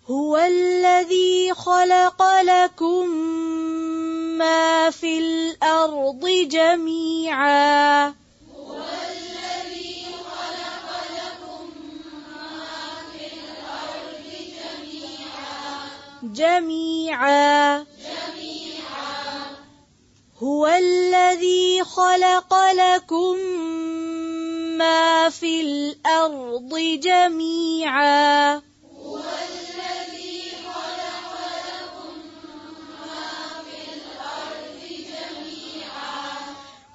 هو الذي خلق لكم ما في الأرض جميعا جميعا هو الذي خلق لكم ما في الأرض جميعا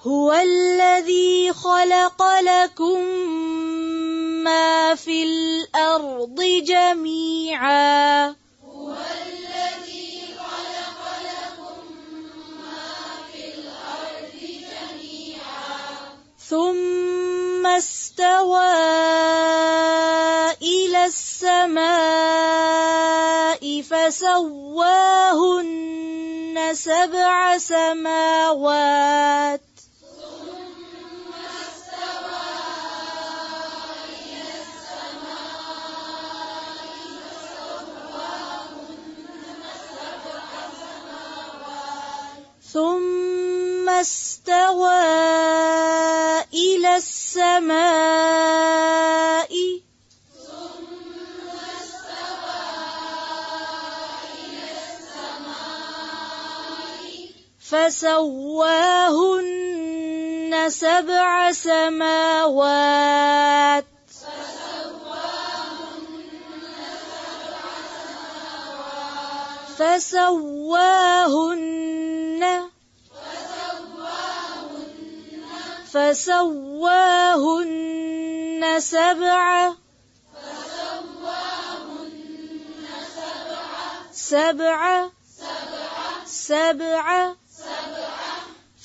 هو الذي خلق لكم ما في الأرض جميعا ثم استوى إلى السماء فسواهن سبع سماوات ثم استوى إلى السماء فسواهن سبع سماوات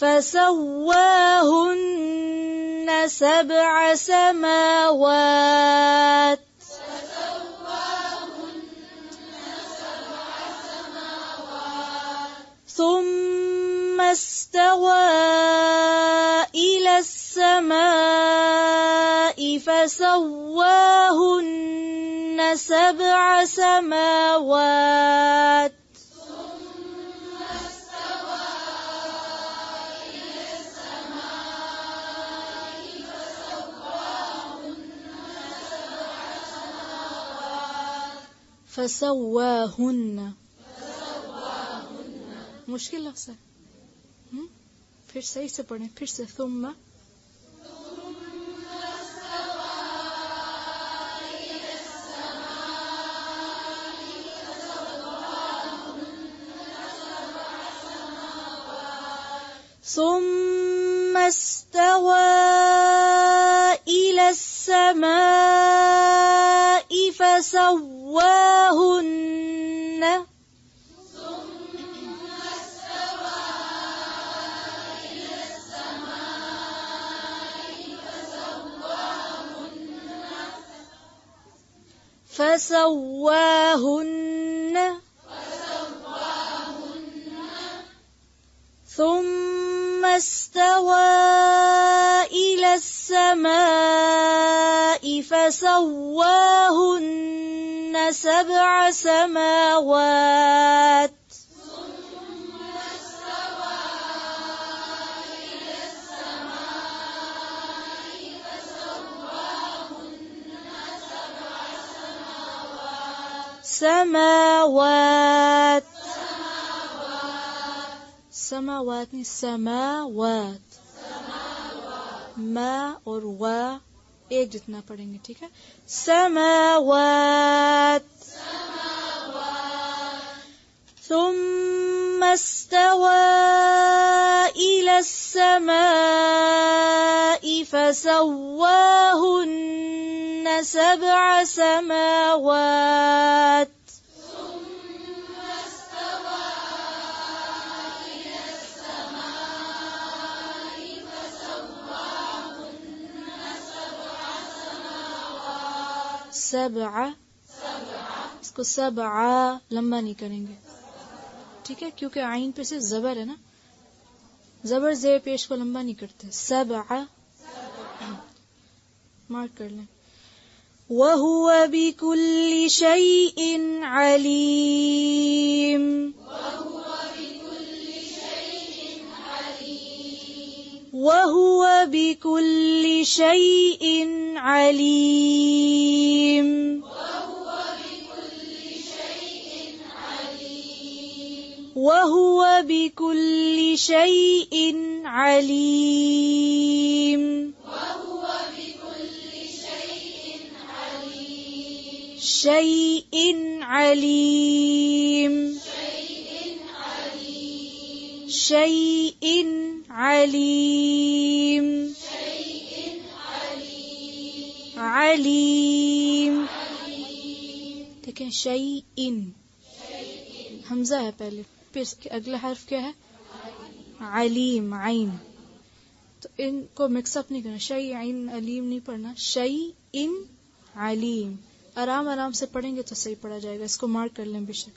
فسواهن سبع سماوات ثم استوى إلى السماء فسواهن سبع سماوات فسواهن مشکل لفظ ہے پھر صحیح سے پڑھیں پھر سے ثم ثم استوى إلى السماء فسواهن ثم استوى إلى السماء فسواهن سبع سماوات سماوات سماوات نہیں سماوات ما اور وا ایک جتنا پڑھیں گے ٹھیک ہے سماوات ثم استوى إلى السماء فسواهن سبع سماوات سبع اس کو سبعہ لمبا نہیں کریں گے ٹھیک ہے کیونکہ عین پہ سے زبر ہے نا زبر زیر پیش کو لمبا نہیں کرتے سبعہ مارک کر لیں وَهُوَ بِكُلِّ شَيْءٍ عَلِيمٌ وَهُوَ بِكُلِّ شَيْءٍ عَلِيمٌ وَهُوَ بِكُلِّ شَيْءٍ عَلِيمٌ شَيْءٍ عَلِيمٌ شَيْءٍ علیم علیم. دیکھیں شیئن حمزہ ہے پہلے، پھر اس کے اگلا حرف کیا ہے؟ علیم عین. تو ان کو مکس اپ نہیں کرنا، شیئن علیم نہیں پڑھنا، شیئن علیم. آرام آرام سے پڑھیں گے تو صحیح پڑھا جائے گا. اس کو مارک کر لیں بے شک.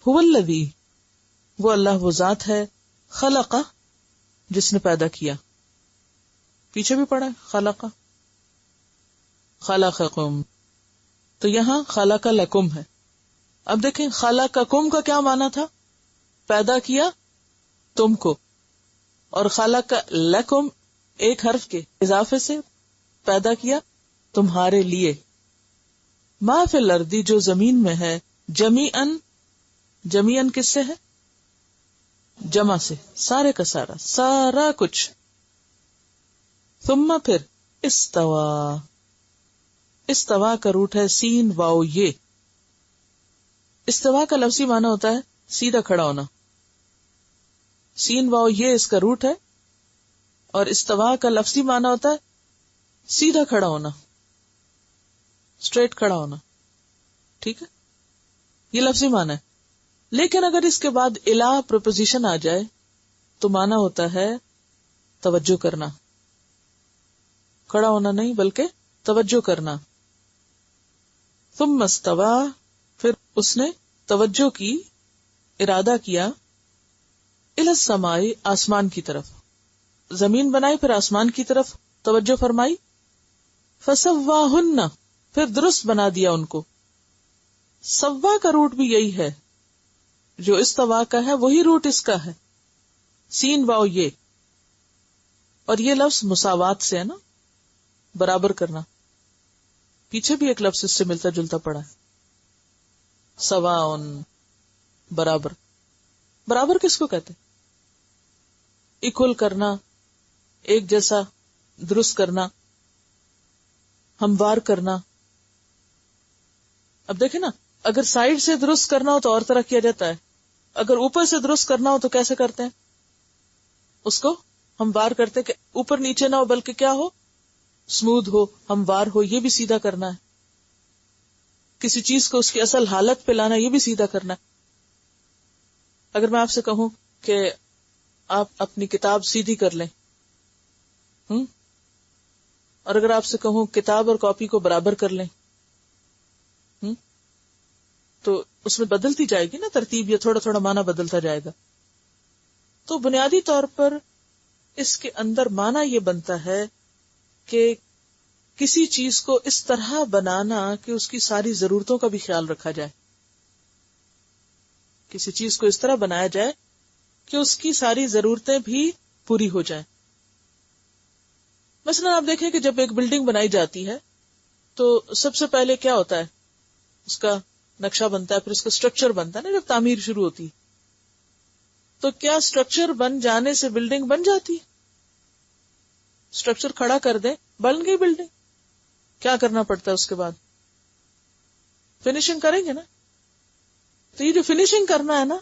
هو الذی، وہ اللہ وہ ذات ہے، خلق جس نے پیدا کیا. پیچھے بھی پڑھا ہے خلق خلقکم، تو یہاں خلق لکم ہے. اب دیکھیں خلقکم کا کیا معنی تھا؟ پیدا کیا تم کو، اور خلق لکم ایک حرف کے اضافے سے پیدا کیا تمہارے لیے. ما فی الارض جو زمین میں ہے، جمیعاً، جمیعاً کس سے ہے؟ جمع سے، سارے کا سارا، سارا کچھ. ثم پھر استوا، استوا کا روٹ ہے سین واو یہ. استوا کا لفظی معنی ہوتا ہے سیدھا کھڑا ہونا. سین واو یہ اس کا روٹ ہے، اور استوا کا لفظی معنی ہوتا ہے سیدھا کھڑا ہونا، اسٹریٹ کھڑا ہونا. ٹھیک ہے، یہ لفظی معنی ہے. لیکن اگر اس کے بعد الا پرپوزیشن آ جائے تو معنی ہوتا ہے توجہ کرنا، کھڑا ہونا نہیں بلکہ توجہ کرنا. ثم استوا، پھر اس نے توجہ کی، ارادہ کیا، الی السماء آسمان کی طرف. زمین بنائی پھر آسمان کی طرف توجہ فرمائی. فسواہن، پھر درست بنا دیا ان کو. سوا کا روٹ بھی یہی ہے، جو استوا کا ہے وہی روٹ اس کا ہے، سین واو یہ. اور یہ لفظ مساوات سے ہے نا، برابر کرنا. پیچھے بھی ایک لفظ اس سے ملتا جلتا پڑا ہے، سواؤن، برابر. برابر کس کو کہتے؟ اکول کرنا، ایک جیسا، درست کرنا، ہموار کرنا. اب دیکھیں نا، اگر سائڈ سے درست کرنا ہو تو اور طرح کیا جاتا ہے، اگر اوپر سے درست کرنا ہو تو کیسے کرتے ہیں؟ اس کو ہموار کرتے کہ اوپر نیچے نہ ہو بلکہ کیا ہو، اسموتھ ہو، ہموار ہو. یہ بھی سیدھا کرنا ہے. کسی چیز کو اس کی اصل حالت پہ لانا، یہ بھی سیدھا کرنا ہے. اگر میں آپ سے کہوں کہ آپ اپنی کتاب سیدھی کر لیں، اور اگر آپ سے کہوں کتاب اور کاپی کو برابر کر لیں، تو اس میں بدلتی جائے گی نا ترتیب، یا تھوڑا تھوڑا معنی بدلتا جائے گا. تو بنیادی طور پر اس کے اندر معنی یہ بنتا ہے کہ کسی چیز کو اس طرح بنانا کہ اس کی ساری ضرورتوں کا بھی خیال رکھا جائے. کسی چیز کو اس طرح بنایا جائے کہ اس کی ساری ضرورتیں بھی پوری ہو جائیں. مثلا آپ دیکھیں کہ جب ایک بلڈنگ بنائی جاتی ہے تو سب سے پہلے کیا ہوتا ہے؟ اس کا نقشہ بنتا ہے، پھر اس کا اسٹرکچر بنتا ہے نا. جب تعمیر شروع ہوتی تو کیا اسٹرکچر بن جانے سے بلڈنگ بن جاتی؟ اسٹرکچر کھڑا کر دیں، بن گئی بلڈنگ. کیا کرنا پڑتا ہے اس کے بعد؟ فنیشنگ کریں گے نا. تو یہ جو فنیشنگ کرنا ہے نا،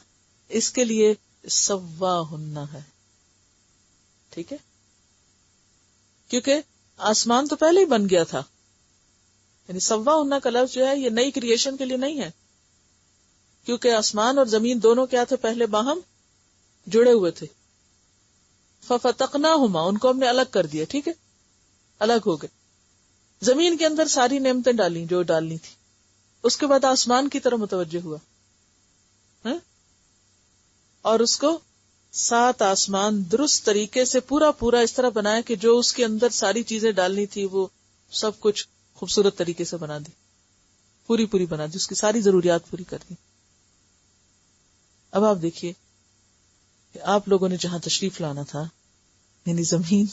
اس کے لیے سواہن ہے. ٹھیک ہے، کیونکہ آسمان تو پہلے ہی بن گیا تھا. یعنی سواہن کا لفظ جو ہے یہ نئی کریشن کے لیے نہیں ہے، کیونکہ آسمان اور زمین دونوں کیا تھے؟ پہلے باہم جڑے ہوئے تھے. ففتقناہما، ان کو ہم نے الگ کر دیا. ٹھیک ہے، الگ ہو گئے. زمین کے اندر ساری نعمتیں ڈالیں جو ڈالنی تھی. اس کے بعد آسمان کی طرف متوجہ ہوا، اور اس کو 7 آسمان درست طریقے سے پورا اس طرح بنایا کہ جو اس کے اندر ساری چیزیں ڈالنی تھی وہ سب کچھ خوبصورت طریقے سے بنا دی، پوری پوری بنا دی، اس کی ساری ضروریات پوری کر دی. اب آپ دیکھیے کہ آپ لوگوں نے جہاں تشریف لانا تھا یعنی زمین،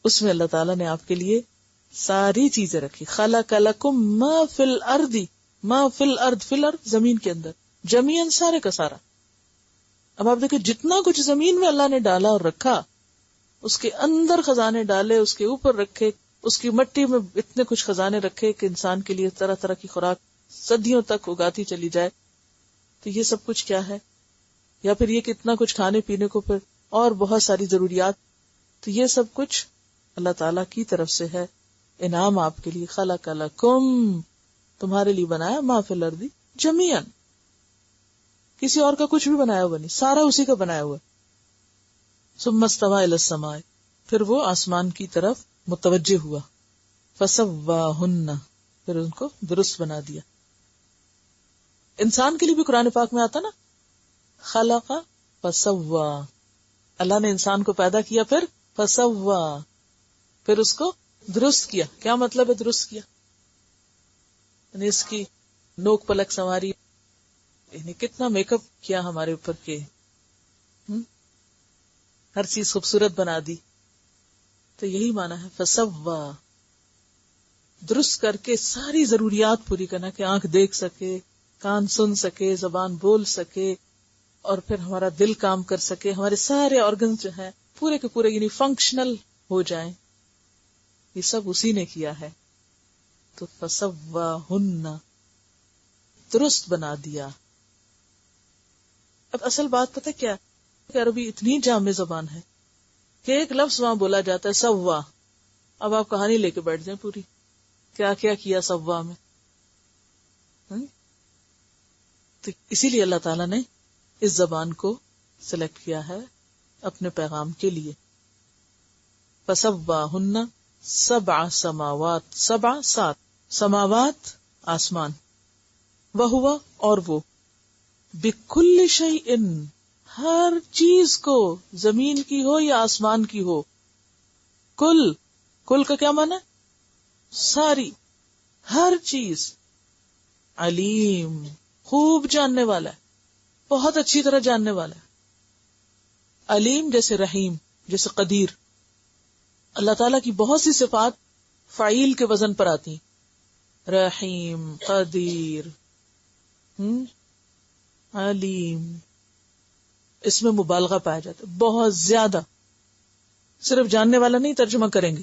اس میں اللہ تعالیٰ نے آپ کے لیے ساری چیزیں رکھی. خلق لکم ما فی الارض، ما فی الارض، فی الارض زمین کے اندر، جمیعاً سارے کا سارا. اب آپ دیکھیں جتنا کچھ زمین میں اللہ نے ڈالا اور رکھا، اس کے اندر خزانے ڈالے، اس کے اوپر رکھے، اس کی مٹی میں اتنے کچھ خزانے رکھے کہ انسان کے لیے طرح طرح کی خوراک صدیوں تک اگاتی چلی جائے. تو یہ سب کچھ کیا ہے؟ یا پھر یہ کتنا کچھ کھانے پینے کو، پھر اور بہت ساری ضروریات. تو یہ سب کچھ اللہ تعالیٰ کی طرف سے ہے، انعام آپ کے لیے. خلق لکم، تمہارے لیے بنایا، ما فی الارض جمیعاً، کسی اور کا کچھ بھی بنایا ہوا نہیں، سارا اسی کا بنایا ہوا. ثم استوى الى السماء، پھر وہ آسمان کی طرف متوجہ ہوا. فسواہن، پھر ان کو درست بنا دیا. انسان کے لیے بھی قرآن پاک میں آتا نا، خلق فسوا، اللہ نے انسان کو پیدا کیا، پھر فسوا، پھر اس کو درست کیا. کیا مطلب ہے درست کیا؟ یعنی اس کی نوک پلک سنواری، یعنی کتنا میک اپ کیا ہمارے اوپر کے ہر چیز خوبصورت بنا دی. تو یہی معنی ہے فسوا، درست کر کے ساری ضروریات پوری کرنا، کہ آنکھ دیکھ سکے، کان سن سکے، زبان بول سکے، اور پھر ہمارا دل کام کر سکے، ہمارے سارے آرگن جو ہیں پورے کے پورے یعنی فنکشنل ہو جائیں. یہ سب اسی نے کیا ہے. تو فسواہن، درست بنا دیا. اب اصل بات پتہ کیا کہ عربی اتنی جامع زبان ہے کہ ایک لفظ وہاں بولا جاتا ہے سوا. اب آپ کہانی لے کے بیٹھ جائیں پوری، کیا کیا کیا سوا میں. تو اسی لیے اللہ تعالیٰ نے اس زبان کو سلیکٹ کیا ہے اپنے پیغام کے لیے. فسواہن سبع سماوات، سبع سات، سماوات آسمان، وہو اور وہ، بکل شیء ہر چیز کو، زمین کی ہو یا آسمان کی ہو. کل، کل کا کیا معنی ہے؟ ساری، ہر چیز. علیم، خوب جاننے والا ہے، بہت اچھی طرح جاننے والا ہے. علیم جیسے رحیم، جیسے قدیر. اللہ تعالیٰ کی بہت سی صفات فعیل کے وزن پر آتی ہیں، رحیم، قدیر، علیم. اس میں مبالغہ پایا جاتا ہے بہت زیادہ. صرف جاننے والا نہیں ترجمہ کریں گے،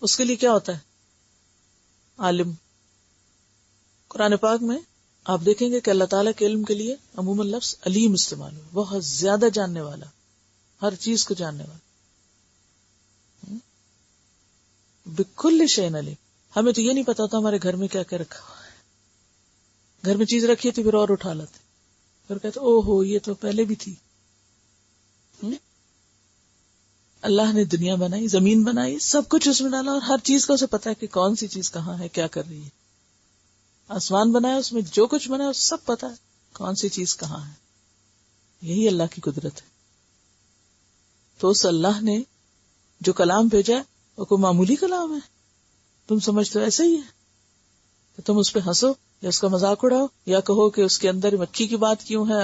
اس کے لیے کیا ہوتا ہے؟ عالم. قرآن پاک میں آپ دیکھیں گے کہ اللہ تعالیٰ کے علم کے لیے عموماً لفظ علیم استعمال ہو، بہت زیادہ جاننے والا، ہر چیز کو جاننے والا. بکل شیء علیم. ہمیں تو یہ نہیں پتا تھا ہمارے گھر میں کیا کیا رکھا ہوا ہے. گھر میں چیز رکھی تھی پھر اور اٹھا لاتے، پھر کہتے او ہو یہ تو پہلے بھی تھی. اللہ نے دنیا بنائی، زمین بنائی، سب کچھ اس میں ڈالا، اور ہر چیز کا اسے پتا ہے کہ کون سی چیز کہاں ہے، کیا کر رہی ہے. آسمان بنایا، اس میں جو کچھ بنا ہے سب پتا ہے کون سی چیز کہاں ہے. یہی اللہ کی قدرت ہے. تو اس اللہ نے جو کلام بھیجا ہے وہ کوئی معمولی کلام ہے؟ تم سمجھتے ہو ایسا ہی ہے کہ تم اس پہ ہنسو یا اس کا مذاق اڑاؤ یا کہو کہ اس کے اندر مکھی کی بات کیوں ہے،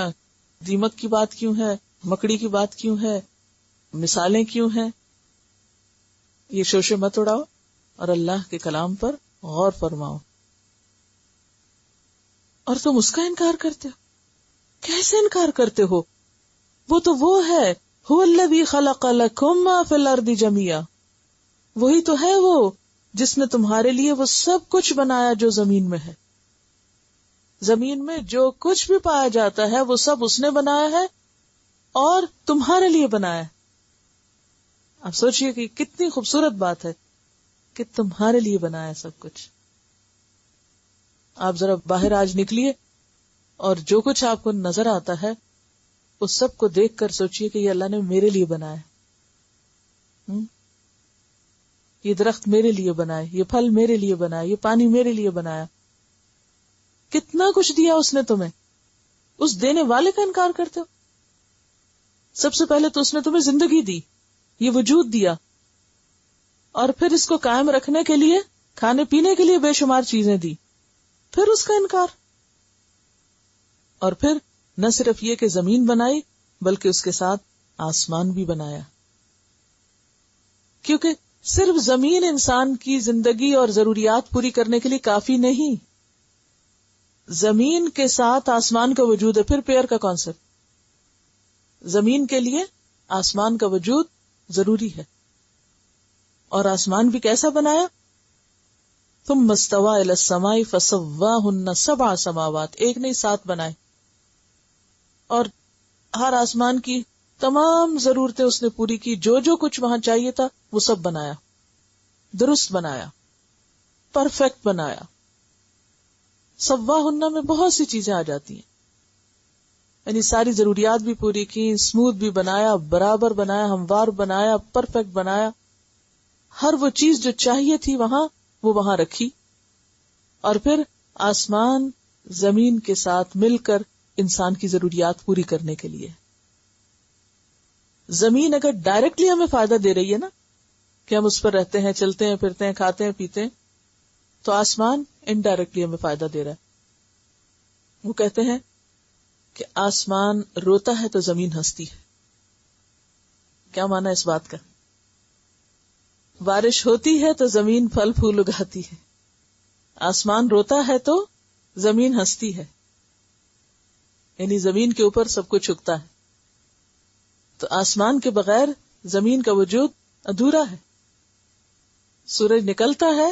دیمک کی بات کیوں ہے، مکڑی کی بات کیوں ہے، مثالیں کیوں ہیں. یہ شوشے مت اڑاؤ اور اللہ کے کلام پر غور فرماؤ. اور تم اس کا انکار کرتے ہو. کیسے انکار کرتے ہو؟ وہ تو وہ ہے، هو الذی خلق لکم ما فی الارض جمیعا، وہی تو ہے وہ جس نے تمہارے لیے وہ سب کچھ بنایا جو زمین میں ہے. زمین میں جو کچھ بھی پایا جاتا ہے وہ سب اس نے بنایا ہے اور تمہارے لیے بنایا ہے. آپ سوچئے کہ کتنی خوبصورت بات ہے کہ تمہارے لیے بنایا سب کچھ. آپ ذرا باہر آج نکلیے اور جو کچھ آپ کو نظر آتا ہے اس سب کو دیکھ کر سوچئے کہ یہ اللہ نے میرے لیے بنایا ہے. یہ درخت میرے لیے بنائے، یہ پھل میرے لیے بنایا، یہ پانی میرے لیے بنایا. کتنا کچھ دیا اس نے تمہیں. اس دینے والے کا انکار کرتے ہو. سب سے پہلے تو اس نے تمہیں زندگی دی، یہ وجود دیا، اور پھر اس کو قائم رکھنے کے لیے کھانے پینے کے لیے بے شمار چیزیں دی، پھر اس کا انکار. اور پھر نہ صرف یہ کہ زمین بنائی بلکہ اس کے ساتھ آسمان بھی بنایا، کیونکہ صرف زمین انسان کی زندگی اور ضروریات پوری کرنے کے لیے کافی نہیں. زمین کے ساتھ آسمان کا وجود ہے. پھر پیئر کا کانسیپٹ، زمین کے لیے آسمان کا وجود ضروری ہے. اور آسمان بھی کیسا بنایا؟ ثم استوى الى السماء فسواهن 7 سماوات، ایک نہیں 7 بنائے، اور ہر آسمان کی تمام ضرورتیں اس نے پوری کی. جو جو کچھ وہاں چاہیے تھا وہ سب بنایا، درست بنایا، پرفیکٹ بنایا. سواہن میں بہت سی چیزیں آ جاتی ہیں، یعنی ساری ضروریات بھی پوری کی، اسموتھ بھی بنایا، برابر بنایا، ہموار بنایا، پرفیکٹ بنایا. ہر وہ چیز جو چاہیے تھی وہاں رکھی. اور پھر آسمان زمین کے ساتھ مل کر انسان کی ضروریات پوری کرنے کے لیے. زمین اگر ڈائریکٹلی ہمیں فائدہ دے رہی ہے نا، کہ ہم اس پر رہتے ہیں، چلتے ہیں، پھرتے ہیں، کھاتے ہیں، پیتے ہیں، تو آسمان انڈائریکٹلی ہمیں فائدہ دے رہا ہے. وہ کہتے ہیں کہ آسمان روتا ہے تو زمین ہنستی ہے. کیا مانا اس بات کا؟ بارش ہوتی ہے تو زمین پھل پھول اگاتی ہے، آسمان روتا ہے تو زمین ہنستی ہے، یعنی زمین کے اوپر سب کچھ اگتا ہے. تو آسمان کے بغیر زمین کا وجود ادھورا ہے. سورج نکلتا ہے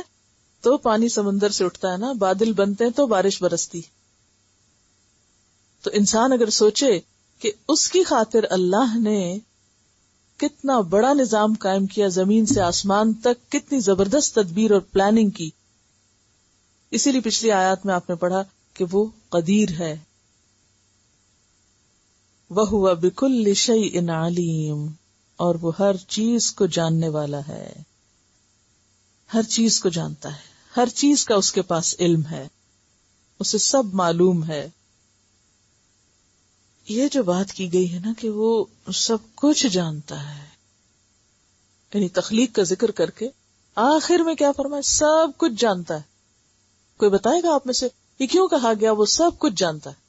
تو پانی سمندر سے اٹھتا ہے نا، بادل بنتے ہیں تو بارش برستی. تو انسان اگر سوچے کہ اس کی خاطر اللہ نے کتنا بڑا نظام قائم کیا، زمین سے آسمان تک کتنی زبردست تدبیر اور پلاننگ کی. اسی لیے پچھلی آیات میں آپ نے پڑھا کہ وہ قدیر ہے. وَهُوَ بِكُلِّ شَيْءٍ عَلِيمٌ، اور وہ ہر چیز کو جاننے والا ہے، ہر چیز کو جانتا ہے، ہر چیز کا اس کے پاس علم ہے، اسے سب معلوم ہے. یہ جو بات کی گئی ہے نا کہ وہ سب کچھ جانتا ہے، یعنی تخلیق کا ذکر کر کے آخر میں کیا فرمایا؟ سب کچھ جانتا ہے. کوئی بتائے گا آپ میں سے یہ کیوں کہا گیا وہ سب کچھ جانتا ہے؟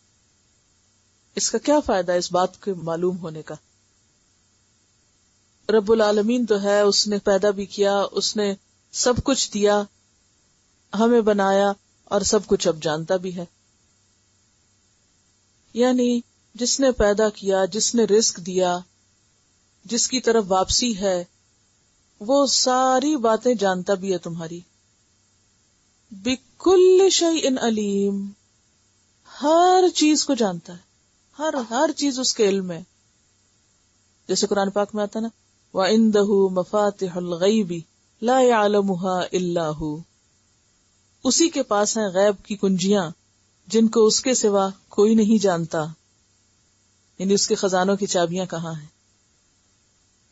اس کا کیا فائدہ ہے اس بات کے معلوم ہونے کا؟ رب العالمین تو ہے، اس نے پیدا بھی کیا، اس نے سب کچھ دیا، ہمیں بنایا، اور سب کچھ اب جانتا بھی ہے. یعنی جس نے پیدا کیا، جس نے رزق دیا، جس کی طرف واپسی ہے، وہ ساری باتیں جانتا بھی ہے تمہاری. بِكُلِّ شَيْءٍ عَلِيمٌ، ہر چیز کو جانتا ہے، ہر چیز اس کے علم میں. جیسے قرآن پاک میں آتا نا، وَعِندَهُ مَفَاتِحُ الْغَيْبِ لَا يَعْلَمُهَا إِلَّا هُ، اسی کے پاس ہیں غیب کی کنجیاں جن کو اس کے سوا کوئی نہیں جانتا، یعنی اس کے خزانوں کی چابیاں کہاں ہیں.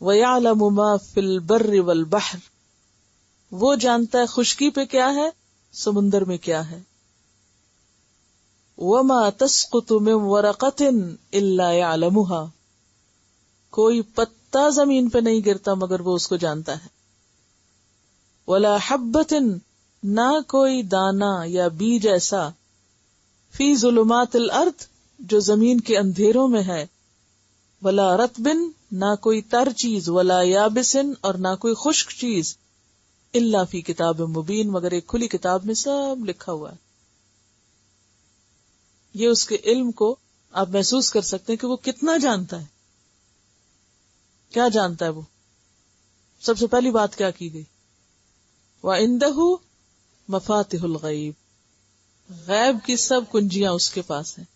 وَيَعْلَمُ مَا فِي الْبَرِّ وَالْبَحْرِ، وہ جانتا ہے خشکی پہ کیا ہے، سمندر میں کیا ہے. وَمَا تَسْقُطُ مِن وَرَقَةٍ إِلَّا يَعْلَمُهَا، کوئی پتا زمین پہ نہیں گرتا مگر وہ اس کو جانتا ہے. وَلَا حَبَّةٍ، نہ کوئی دانا یا بیج ایسا، فی ظلمات الارض، جو زمین کے اندھیروں میں ہے. ولا رطبن، نہ کوئی تر چیز، ولا یابسن، اور نہ کوئی خشک چیز، الا فی کتاب مبین، مگر ایک کھلی کتاب میں سب لکھا ہوا ہے. یہ اس کے علم کو آپ محسوس کر سکتے ہیں کہ وہ کتنا جانتا ہے. کیا جانتا ہے وہ؟ سب سے پہلی بات کیا کی گئی؟ وَعِندَهُ مَفَاتِحُ الْغَيْبِ، غیب کی سب کنجیاں اس کے پاس ہیں.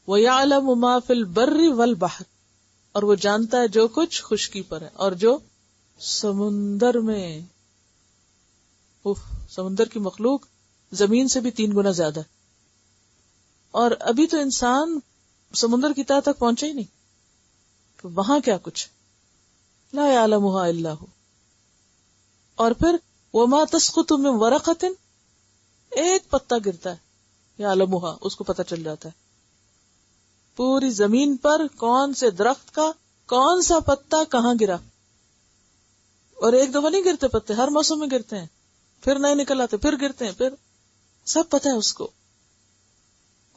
وَيَعْلَمُ مَا فِي الْبَرِّ وَالْبَحْرِ، اور وہ جانتا ہے جو کچھ خشکی پر ہے اور جو سمندر میں. سمندر کی مخلوق زمین سے بھی 3 گنا زیادہ ہے، اور ابھی تو انسان سمندر کی تہہ تک پہنچا ہی نہیں کہ وہاں کیا کچھ. لا يعلمها الا هو. اور پھر وما تسقط من ورقة، ایک پتا گرتا ہے، يعلمها، اس کو پتہ چل جاتا ہے پوری زمین پر کون سے درخت کا کون سا پتا کہاں گرا. اور ایک دفعہ نہیں گرتے پتے، ہر موسم میں گرتے ہیں. پھر نئے نکل آتے، پھر گرتے ہیں، پھر سب پتہ ہے اس کو.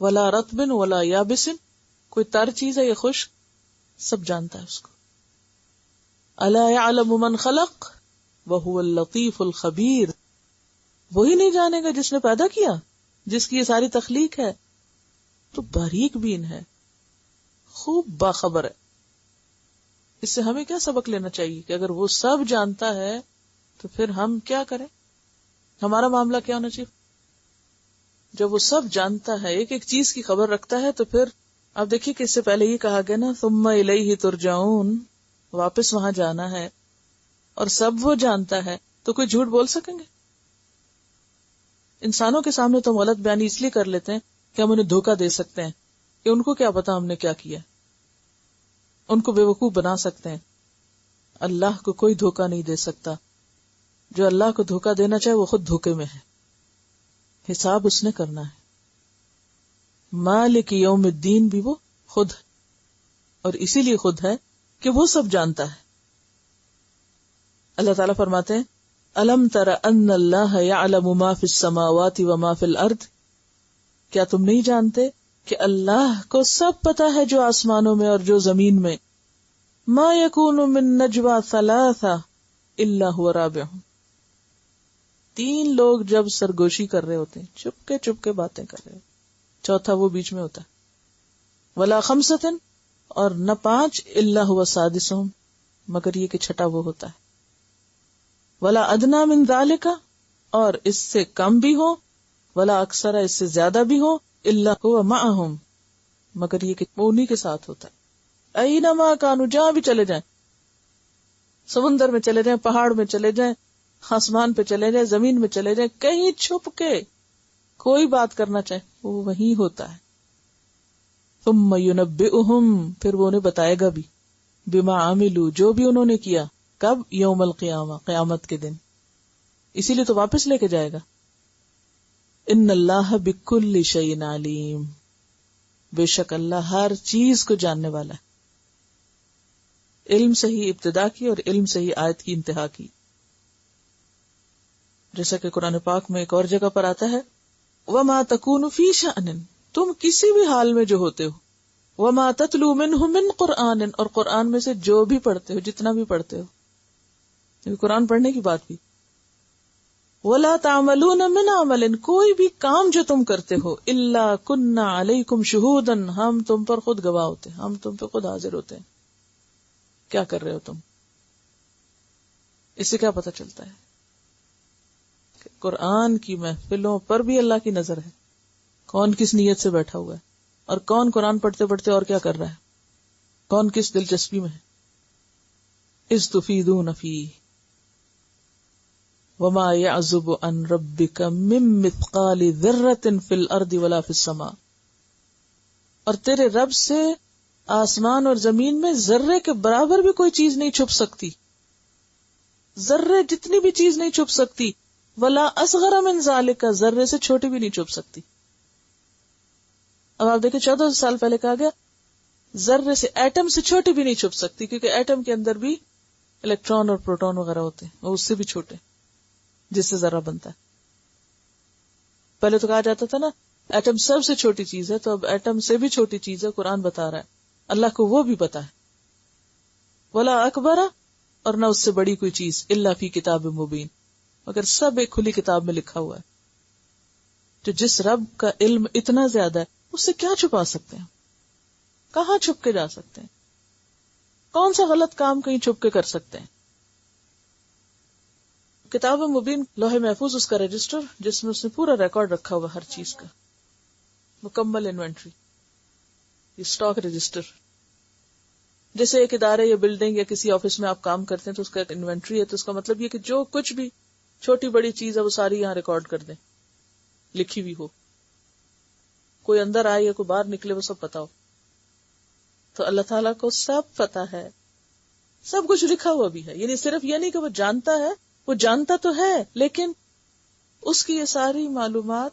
ولا رطب ولا یابس، کوئی تر چیز ہے یا خشک، سب جانتا ہے اس کو. الا یعلم من خلق وهو اللطیف الخبیر، وہی نہیں جانے گا جس نے پیدا کیا، جس کی یہ ساری تخلیق ہے، تو باریک بین ہے، خوب باخبر ہے. اس سے ہمیں کیا سبق لینا چاہیے کہ اگر وہ سب جانتا ہے تو پھر ہم کیا کریں، ہمارا معاملہ کیا ہونا چاہیے. جب وہ سب جانتا ہے، ایک ایک چیز کی خبر رکھتا ہے، تو پھر آپ دیکھیے کہ اس سے پہلے یہ کہا گیا نا ثم الیہ ترجعون، واپس وہاں جانا ہے، اور سب وہ جانتا ہے تو کوئی جھوٹ بول سکیں گے؟ انسانوں کے سامنے تو ہم غلط بیانی اس لیے کر لیتے ہیں کہ ہم انہیں دھوکہ دے سکتے ہیں کہ ان کو کیا پتا ہم نے کیا کیا، ان کو بے وقوف بنا سکتے ہیں. اللہ کو کوئی دھوکہ نہیں دے سکتا. جو اللہ کو دھوکہ دینا چاہے وہ خود دھوکے میں ہے، حساب اس نے کرنا ہے. مالک یوم الدین بھی وہ خود ہے، اور اسی لیے خود ہے کہ وہ سب جانتا ہے. اللہ تعالیٰ فرماتے ہیں الم تر ان اللہ یعلم ما فی السماوات وما فی الارض، کیا تم نہیں جانتے کہ اللہ کو سب پتا ہے جو آسمانوں میں اور جو زمین میں. ما یکون من نجوى ثلاثہ الا هو رابعهم، 3 لوگ جب سرگوشی کر رہے ہوتے ہیں، چپ کے باتیں کر رہے ہوتے، چوتھا وہ بیچ میں ہوتا ہے. ولا خمسۃ، اور نہ 5 الا هو سادسهم، مگر یہ کہ چھٹا وہ ہوتا ہے. ولا ادنا من ذالک، اور اس سے کم بھی ہو، ولا اکثر، اس سے زیادہ بھی ہو، الا هو معهم، مگر یہ کہ وہ انہی کے ساتھ ہوتا ہے. اینما کانوا، جہاں بھی چلے جائیں، سمندر میں چلے جائیں، پہاڑ میں چلے جائیں، آسمان پہ چلے جائیں، زمین میں چلے جائیں، کہیں چھپ کے کوئی بات کرنا چاہے وہ وہیں ہوتا ہے. ثم ینبئہم، پھر وہ انہیں بتائے گا بھی، بما عملوا، جو بھی انہوں نے کیا. کب؟ یوم القیامہ، قیامت کے دن. اسی لیے تو واپس لے کے جائے گا. ان اللہ بکل شیء علیم، بے شک اللہ ہر چیز کو جاننے والا ہے. علم سے ہی ابتدا کی اور علم سے ہی آیت کی انتہا کی. جیسا کہ قرآن پاک میں ایک اور جگہ پر آتا ہے وَمَا تَكُونُ فِي شَأْنٍ، تم کسی بھی حال میں جو ہوتے ہو، وَمَا تَتْلُو مِنْهُ مِنْ قُرْآنٍ، اور قرآن میں سے جو بھی پڑھتے ہو، جتنا بھی پڑھتے ہو، قرآن پڑھنے کی بات بھی. وَلَا تَعْمَلُونَ مِنْ عَمَلٍ، کوئی بھی کام جو تم کرتے ہو، إِلَّا كُنَّا عَلَيْكُمْ شُهُودًا، ہم تم پر خود گواہ ہوتے ہیں، ہم تم پہ خود حاضر ہوتے ہیں. کیا کر رہے ہو تم؟ اس سے کیا پتہ چلتا ہے کہ قرآن کی محفلوں پر بھی اللہ کی نظر ہے، کون کس نیت سے بیٹھا ہوا ہے، اور کون قرآن پڑھتے پڑھتے اور کیا کر رہا ہے، کون کس دلچسپی میں ہے. اذ تفیدون فیہ وما يعزب عن ربك من مثقال ذرة في الارض ولا في السماء، اور تیرے رب سے آسمان اور زمین میں ذرے کے برابر بھی کوئی چیز نہیں چھپ سکتی، ذرے جتنی بھی چیز نہیں چھپ سکتی. ولا اصغر من ذالک، ذرے سے چھوٹی بھی نہیں چھپ سکتی. اب آپ دیکھیں 1400 سال پہلے کہا گیا ذرے سے، ایٹم سے چھوٹی بھی نہیں چھپ سکتی، کیونکہ ایٹم کے اندر بھی الیکٹران اور پروٹون وغیرہ ہوتے ہیں، وہ اس سے بھی چھوٹے جس سے ذرہ بنتا ہے. پہلے تو کہا جاتا تھا نا ایٹم سب سے چھوٹی چیز ہے، تو اب ایٹم سے بھی چھوٹی چیز ہے، قرآن بتا رہا ہے، اللہ کو وہ بھی پتا ہے. ولا اکبر، اور نہ اس سے بڑی کوئی چیز، الا فی کتاب مبین، مگر سب ایک کھلی کتاب میں لکھا ہوا ہے. تو جس رب کا علم اتنا زیادہ ہے، اس سے کیا چھپا سکتے ہیں، کہاں چھپ کے جا سکتے ہیں، کون سا غلط کام کہیں چھپ کے کر سکتے ہیں. کتاب مبین لوح محفوظ اس کا رجسٹر جس میں اس نے پورا ریکارڈ رکھا ہوا ہر چیز کا، مکمل انوینٹری، یہ اسٹاک رجسٹر. جیسے ایک ادارے یا بلڈنگ یا کسی آفس میں آپ کام کرتے ہیں تو اس کا ایک انوینٹری ہے، تو اس کا مطلب یہ کہ جو کچھ بھی چھوٹی بڑی چیز ہے وہ ساری یہاں ریکارڈ کر دیں، لکھی ہوئی ہو، کوئی اندر آئے یا کوئی باہر نکلے وہ سب پتا ہو. تو اللہ تعالیٰ کو سب پتا ہے، سب کچھ لکھا ہوا بھی ہے. یعنی صرف یہ نہیں کہ وہ جانتا ہے، وہ جانتا تو ہے لیکن اس کی یہ ساری معلومات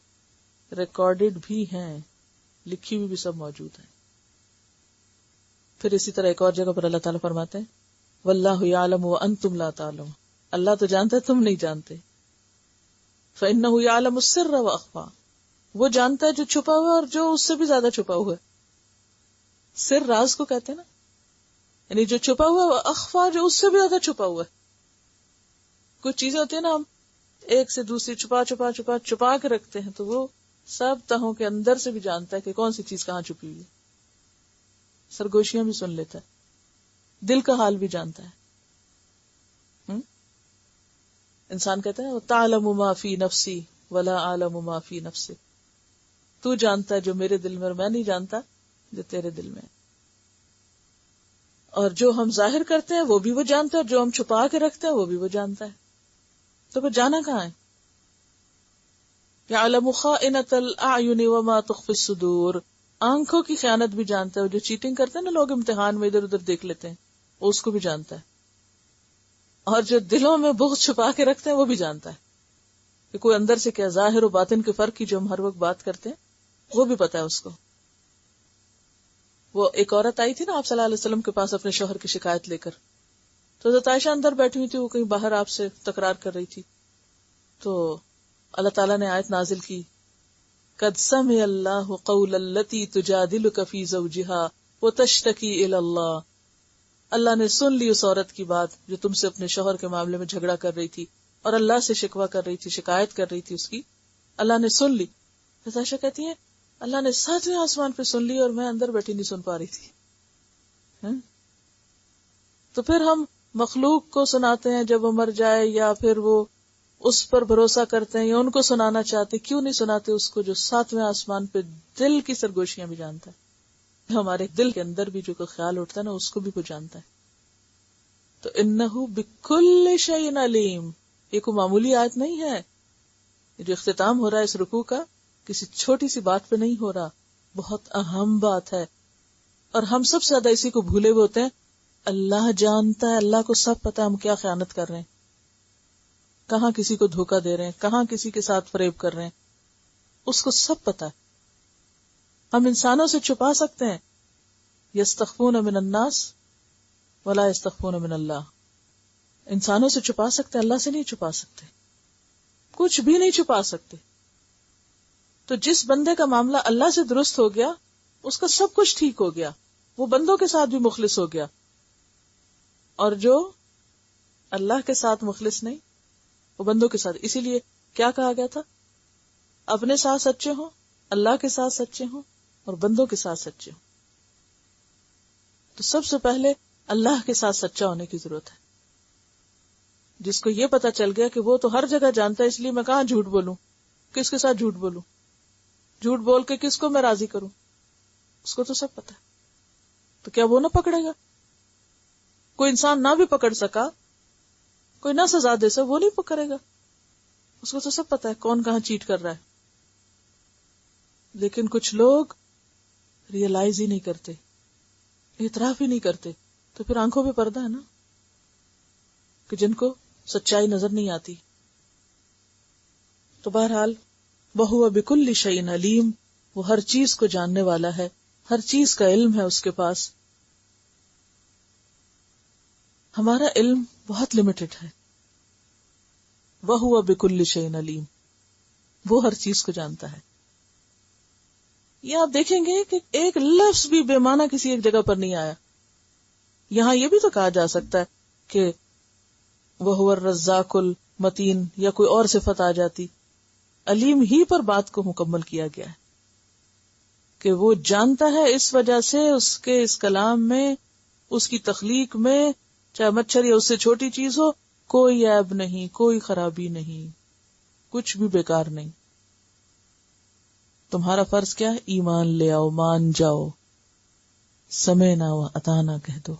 ریکارڈڈ بھی ہیں، لکھی ہوئی بھی سب موجود ہے. پھر اسی طرح ایک اور جگہ پر اللہ تعالیٰ فرماتے ہیں واللہ یعلم وانتم لا تعلمون، اللہ تو جانتا ہے تم نہیں جانتے. فإنه يعلم السر وأخفى، وہ جانتا ہے جو چھپا ہوا ہے اور جو اس سے بھی زیادہ چھپا ہوا ہے. سر راز کو کہتے ہیں نا، یعنی جو چھپا ہوا ہے، اخفا جو اس سے بھی زیادہ چھپا ہوا ہے. کچھ چیزیں ہوتی ہیں نا ہم ایک سے دوسری چھپا کے رکھتے ہیں، تو وہ سب تہوں کے اندر سے بھی جانتا ہے کہ کون سی چیز کہاں چھپی ہوئی ہے. سرگوشیاں بھی سن لیتا ہے، دل کا حال بھی جانتا ہے. انسان کہتا ہے تعلم ما فی نفسی ولا اعلم ما فی نفسک، تو جانتا ہے جو میرے دل میں اور میں نہیں جانتا جو تیرے دل میں. اور جو ہم ظاہر کرتے ہیں وہ بھی وہ جانتا ہے، اور جو ہم چھپا کے رکھتے ہیں وہ بھی وہ جانتا ہے. تو پھر جانا کہاں ہے؟ یعلم خائنۃ الاعین وما تخفی الصدور، آنکھوں کی خیانت بھی جانتا ہے. جو چیٹنگ کرتے ہیں نا لوگ امتحان میں ادھر ادھر دیکھ لیتے ہیں، وہ اس کو بھی جانتا ہے. اور جو دلوں میں بغض چھپا کے رکھتے ہیں وہ بھی جانتا ہے کہ کوئی اندر سے کیا، ظاہر و باطن کے فرق کی جو ہم ہر وقت بات کرتے ہیں وہ بھی پتا ہے اس کو. وہ ایک عورت آئی تھی نا آپ صلی اللہ علیہ وسلم کے پاس اپنے شوہر کی شکایت لے کر، تو حضرت عائشہ اندر بیٹھی ہوئی تھی، وہ کہیں باہر آپ سے تکرار کر رہی تھی. تو اللہ تعالیٰ نے آیت نازل کی، قد سمع اللہ قول التی تجادلک فی زوجہا وتشتکی الی اللہ، اللہ نے سن لی اس عورت کی بات جو تم سے اپنے شوہر کے معاملے میں جھگڑا کر رہی تھی اور اللہ سے شکوہ کر رہی تھی، شکایت کر رہی تھی اس کی. اللہ نے سن لی. حضرت عائشہ کہتی ہیں اللہ نے 7ویں آسمان پہ سن لی اور میں اندر بیٹھی نہیں سن پا رہی تھی. تو پھر ہم مخلوق کو سناتے ہیں جب وہ مر جائے، یا پھر وہ اس پر بھروسہ کرتے ہیں یا ان کو سنانا چاہتے، کیوں نہیں سناتے اس کو جو 7ویں آسمان پہ دل کی سرگوشیاں بھی جانتا ہے، ہمارے دل کے اندر بھی جو کوئی خیال اٹھتا ہے نا اس کو بھی وہ جانتا ہے. تو انہ بکل شیء علیم، یہ کوئی معمولی آیت نہیں ہے. جو اختتام ہو رہا ہے اس رکوع کا کسی چھوٹی سی بات پہ نہیں ہو رہا، بہت اہم بات ہے. اور ہم سب سے زیادہ اسی کو بھولے ہوئے ہوتے ہیں. اللہ جانتا ہے، اللہ کو سب پتا ہم کیا خیانت کر رہے ہیں، کہاں کسی کو دھوکہ دے رہے ہیں، کہاں کسی کے ساتھ فریب کر رہے ہیں، اس کو سب پتا ہے. ہم انسانوں سے چھپا سکتے ہیں، یستخفون من الناس ولا یستخفون من اللہ، انسانوں سے چھپا سکتے، اللہ سے نہیں چھپا سکتے، کچھ بھی نہیں چھپا سکتے. تو جس بندے کا معاملہ اللہ سے درست ہو گیا اس کا سب کچھ ٹھیک ہو گیا، وہ بندوں کے ساتھ بھی مخلص ہو گیا. اور جو اللہ کے ساتھ مخلص نہیں وہ بندوں کے ساتھ. اسی لیے کیا کہا گیا تھا؟ اپنے ساتھ سچے ہوں، اللہ کے ساتھ سچے ہوں، اور بندوں کے ساتھ سچے ہوں. تو سب سے پہلے اللہ کے ساتھ سچا ہونے کی ضرورت ہے. جس کو یہ پتا چل گیا کہ وہ تو ہر جگہ جانتا ہے، اس لیے میں کہاں جھوٹ بولوں، کس کے ساتھ جھوٹ بولوں، جھوٹ بول کے کس کو میں راضی کروں، اس کو تو سب پتا ہے. تو کیا وہ نہ پکڑے گا؟ کوئی انسان نہ بھی پکڑ سکا، کوئی نہ سزا دے سکا، وہ نہیں پکڑے گا، اس کو تو سب پتا ہے کون کہاں چیٹ کر رہا ہے. لیکن کچھ لوگ ریئلائز ہی نہیں کرتے، اعتراف ہی نہیں کرتے. تو پھر آنکھوں پہ پردہ ہے نا کہ جن کو سچائی نظر نہیں آتی. تو بہرحال وَهُوَ بِكُلِّ شَيْءٍ عَلِيمٌ، وہ ہر چیز کو جاننے والا ہے، ہر چیز کا علم ہے اس کے پاس. ہمارا علم بہت لمیٹڈ ہے. وَهُوَ بِكُلِّ شَيْءٍ عَلِيمٌ، وہ ہر چیز کو جانتا ہے. یہ آپ دیکھیں گے کہ ایک لفظ بھی بے معنی کسی ایک جگہ پر نہیں آیا. یہاں یہ بھی تو کہا جا سکتا ہے کہ وَهُوَ الرَّزَّاقُ الْمَتِينُ، یا کوئی اور صفت آ جاتی. علیم ہی پر بات کو مکمل کیا گیا ہے کہ وہ جانتا ہے، اس وجہ سے اس کے اس کلام میں، اس کی تخلیق میں، چاہے مچھر یا اس سے چھوٹی چیز ہو، کوئی عیب نہیں، کوئی خرابی نہیں، کچھ بھی بیکار نہیں. تمہارا فرض کیا ہے؟ ایمان لے آؤ، مان جاؤ، سمعنا و اطعنا کہہ دو.